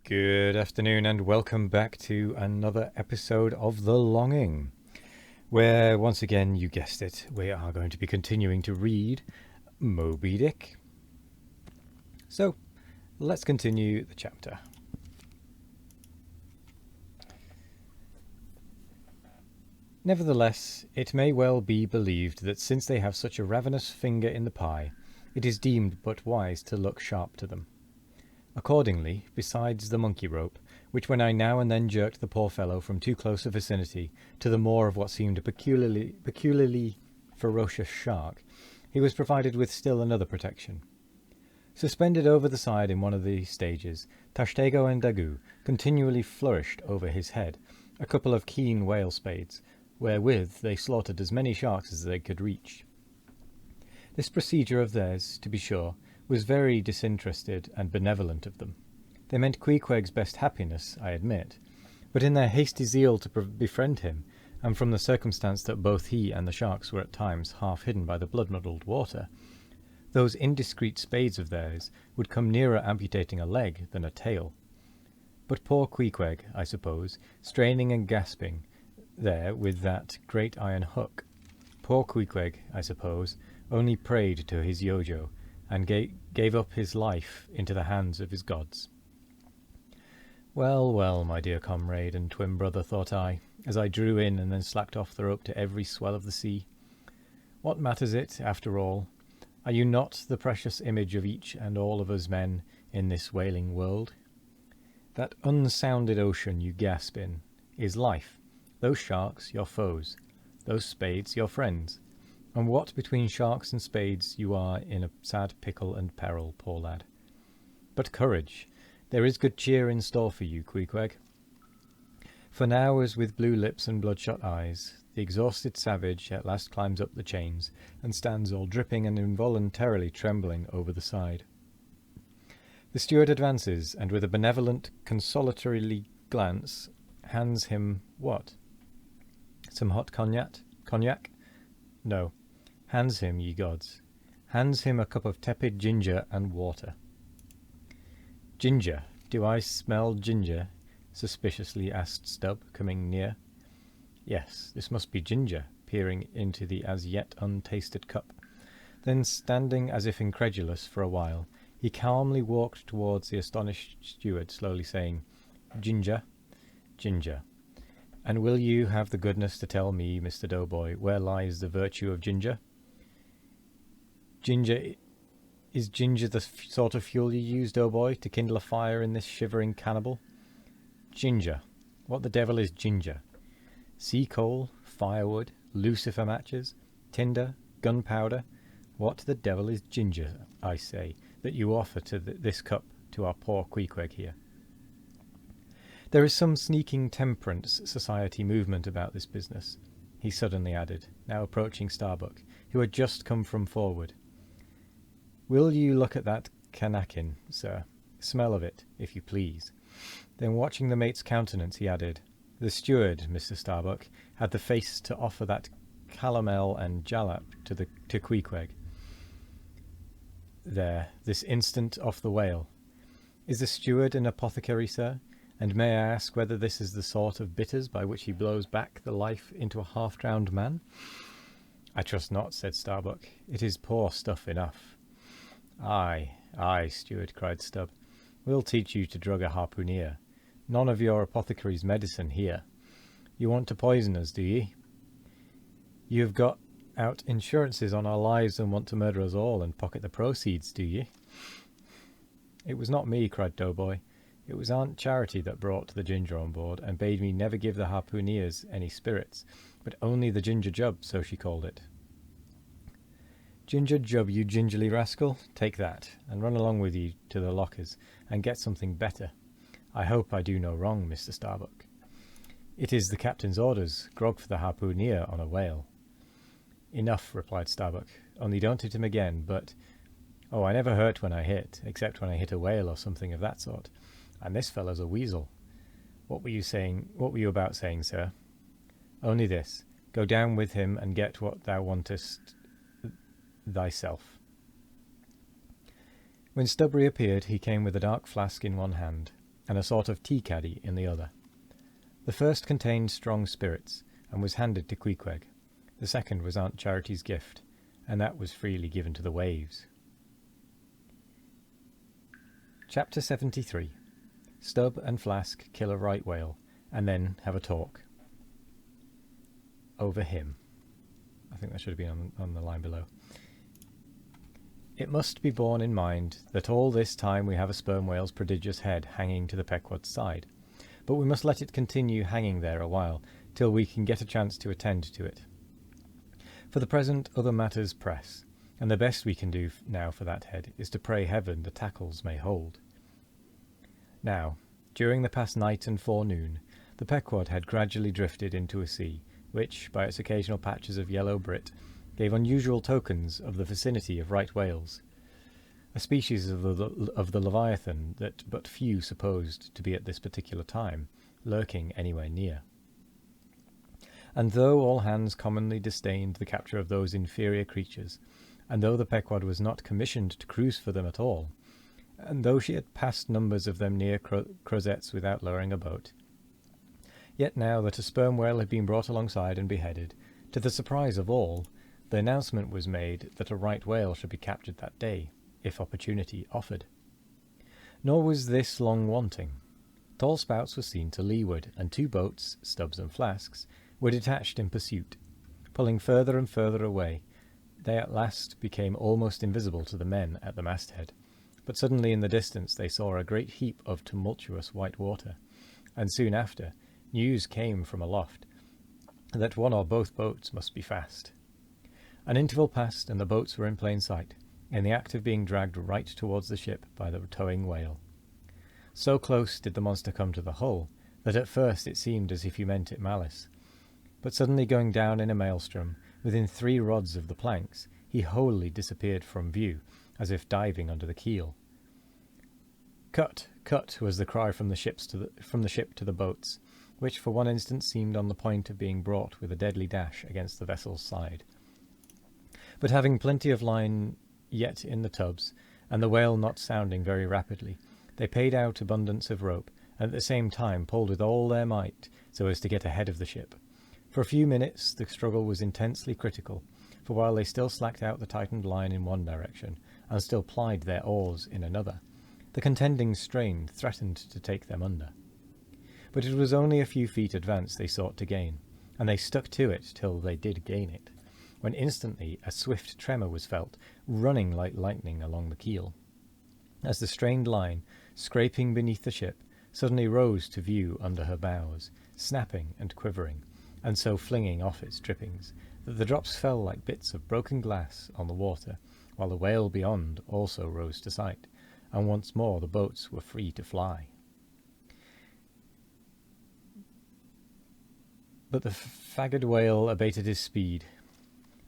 Good afternoon and welcome back to another episode of The Longing, where once again, you guessed it, we are going to be continuing to read Moby Dick. So, let's continue the chapter. Nevertheless, it may well be believed that since they have such a ravenous finger in the pie, it is deemed but wise to look sharp to them. Accordingly, besides the monkey rope, which when I now and then jerked the poor fellow from too close a vicinity to the maw of what seemed a peculiarly ferocious shark, he was provided with still another protection. Suspended over the side in one of the stages, Tashtego and Daggoo continually flourished over his head a couple of keen whale spades, wherewith they slaughtered as many sharks as they could reach. This procedure of theirs, to be sure, was very disinterested and benevolent of them. They meant Queequeg's best happiness, I admit, but in their hasty zeal to befriend him, and from the circumstance that both he and the sharks were at times half hidden by the blood-muddled water, those indiscreet spades of theirs would come nearer amputating a leg than a tail. But poor Queequeg, I suppose, straining and gasping there with that great iron hook, poor Queequeg, I suppose, only prayed to his Yojo, and gave up his life into the hands of his gods. Well, well, my dear comrade and twin brother, thought I, as I drew in and then slacked off the rope to every swell of the sea. What matters it, after all? Are you not the precious image of each and all of us men in this wailing world? That unsounded ocean you gasp in is life, those sharks your foes, those spades your friends. And what between sharks and spades you are in a sad pickle and peril, poor lad. But courage, there is good cheer in store for you, Queequeg. For now, as with blue lips and bloodshot eyes, the exhausted savage at last climbs up the chains, and stands all dripping and involuntarily trembling over the side. The steward advances, and with a benevolent, consolatory glance, hands him what? Some hot cognac? Cognac? No. Hands him, ye gods. Hands him a cup of tepid ginger and water. Ginger. Do I smell ginger? Suspiciously asked Stubb, coming near. Yes, this must be ginger, peering into the as yet untasted cup. Then, standing as if incredulous for a while, he calmly walked towards the astonished steward, slowly saying, Ginger, ginger. And will you have the goodness to tell me, Mr. Doughboy, where lies the virtue of ginger? Is ginger the sort of fuel you use, Doughboy, to kindle a fire in this shivering cannibal? Ginger. What the devil is ginger? Sea coal, firewood, lucifer matches, tinder, gunpowder. What the devil is ginger, I say, that you offer to this cup to our poor Queequeg here? There is some sneaking temperance society movement about this business, he suddenly added, now approaching Starbuck, who had just come from forward. Will you look at that cannakin, sir? Smell of it, if you please. Then watching the mate's countenance, he added, The steward, Mr. Starbuck, had the face to offer that calomel and jalap to Queequeg. There, this instant off the whale. Is the steward an apothecary, sir? And may I ask whether this is the sort of bitters by which he blows back the life into a half-drowned man? I trust not, said Starbuck. It is poor stuff enough. Aye, aye, steward, cried Stubb. We'll teach you to drug a harpooneer. None of your apothecary's medicine here. You want to poison us, do ye? You have got out insurances on our lives and want to murder us all and pocket the proceeds, do ye? It was not me, cried Doughboy. It was Aunt Charity that brought the ginger on board, and bade me never give the harpooneers any spirits, but only the ginger jub, so she called it. Ginger jub, you gingerly rascal, take that, and run along with you to the lockers, and get something better. I hope I do no wrong, Mr. Starbuck. It is the captain's orders, grog for the harpooneer on a whale. Enough, replied Starbuck, only don't hit him again, but... Oh, I never hurt when I hit, except when I hit a whale or something of that sort. And this fellow's a weasel. What were you about saying, sir? Only this. Go down with him and get what thou wantest thyself. When Stubb reappeared, he came with a dark flask in one hand. and a sort of tea caddy in the other. The first contained strong spirits, and was handed to Queequeg. The second was Aunt Charity's gift, and that was freely given to the waves. Chapter 73. Stubb and Flask kill a right whale, and then have a talk. Over him. I think that should have been on the line below. It must be borne in mind that all this time we have a sperm whale's prodigious head hanging to the Pequod's side, but we must let it continue hanging there a while, till we can get a chance to attend to it. For the present other matters press, and the best we can do now for that head is to pray heaven the tackles may hold. Now, during the past night and forenoon, the Pequod had gradually drifted into a sea, which, by its occasional patches of yellow brit, gave unusual tokens of the vicinity of right whales, a species of the leviathan that but few supposed to be at this particular time lurking anywhere near. And though all hands commonly disdained the capture of those inferior creatures, and though the Pequod was not commissioned to cruise for them at all, and though she had passed numbers of them near Crozettes without lowering a boat, yet now that a sperm whale had been brought alongside and beheaded, to the surprise of all, the announcement was made that a right whale should be captured that day, if opportunity offered. Nor was this long wanting. Tall spouts were seen to leeward, and 2 boats, Stubbs and Flasks, were detached in pursuit. Pulling further and further away, they at last became almost invisible to the men at the masthead, but suddenly in the distance they saw a great heap of tumultuous white water, and soon after news came from aloft that one or both boats must be fast. An interval passed, and the boats were in plain sight, in the act of being dragged right towards the ship by the towing whale. So close did the monster come to the hull that at first it seemed as if he meant it malice, but suddenly going down in a maelstrom, within 3 rods of the planks, he wholly disappeared from view, as if diving under the keel. "Cut! Cut!" was the cry from the ship to the boats, which for one instant seemed on the point of being brought with a deadly dash against the vessel's side. But having plenty of line yet in the tubs, and the whale not sounding very rapidly, they paid out abundance of rope, and at the same time pulled with all their might so as to get ahead of the ship. For a few minutes the struggle was intensely critical, for while they still slacked out the tightened line in one direction, and still plied their oars in another, the contending strain threatened to take them under. But it was only a few feet advance they sought to gain, and they stuck to it till they did gain it, when instantly a swift tremor was felt, running like lightning along the keel, as the strained line, scraping beneath the ship, suddenly rose to view under her bows, snapping and quivering, and so flinging off its drippings, that the drops fell like bits of broken glass on the water, while the whale beyond also rose to sight, and once more the boats were free to fly. But the fagged whale abated his speed,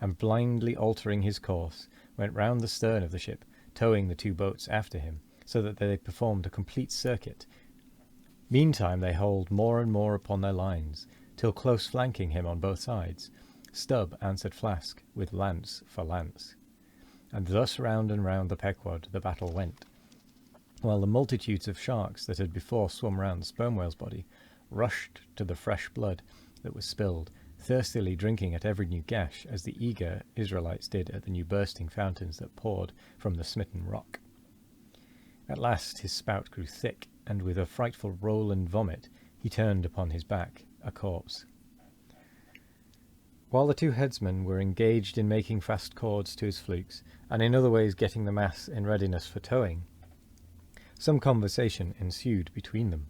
and blindly altering his course, went round the stern of the ship, towing the 2 boats after him, so that they performed a complete circuit. Meantime they hauled more and more upon their lines, till close flanking him on both sides, Stubb answered Flask with lance for lance. And thus round and round the Pequod the battle went, while the multitudes of sharks that had before swum round the sperm whale's body rushed to the fresh blood that was spilled, thirstily drinking at every new gash, as the eager Israelites did at the new bursting fountains that poured from the smitten rock. At last his spout grew thick, and with a frightful roll and vomit he turned upon his back, a corpse. While the 2 headsmen were engaged in making fast cords to his flukes, and in other ways getting the mass in readiness for towing, some conversation ensued between them.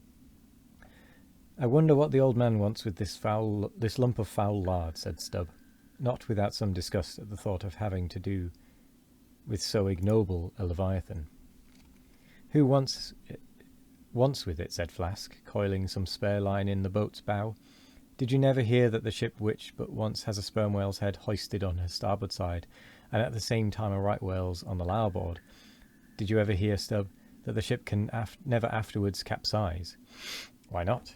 "I wonder what the old man wants with this lump of foul lard," said Stubb, not without some disgust at the thought of having to do with so ignoble a leviathan. "Who wants with it?" said Flask, coiling some spare line in the boat's bow. "Did you never hear that the ship which but once has a sperm whale's head hoisted on her starboard side, and at the same time a right whale's on the larboard? Did you ever hear, Stubb, that the ship can never afterwards capsize?" "Why not?"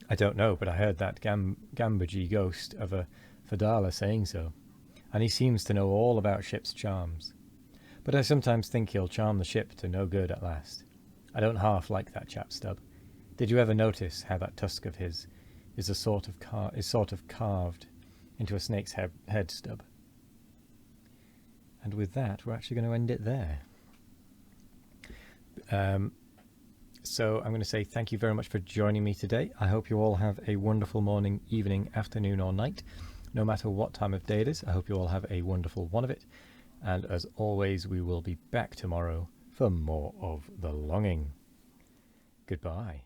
"I don't know, but I heard that Gambogy ghost of a Fadala saying so, and he seems to know all about ship's charms. But I sometimes think he'll charm the ship to no good at last. I don't half like that chap, Stubb. Did you ever notice how that tusk of his is sort of carved into a snake's head, Stubb? And with that, we're actually going to end it there. So I'm going to say thank you very much for joining me today. I hope you all have a wonderful morning, evening, afternoon, or night. No matter what time of day it is, I hope you all have a wonderful one of it. And as always, we will be back tomorrow for more of The Longing. Goodbye.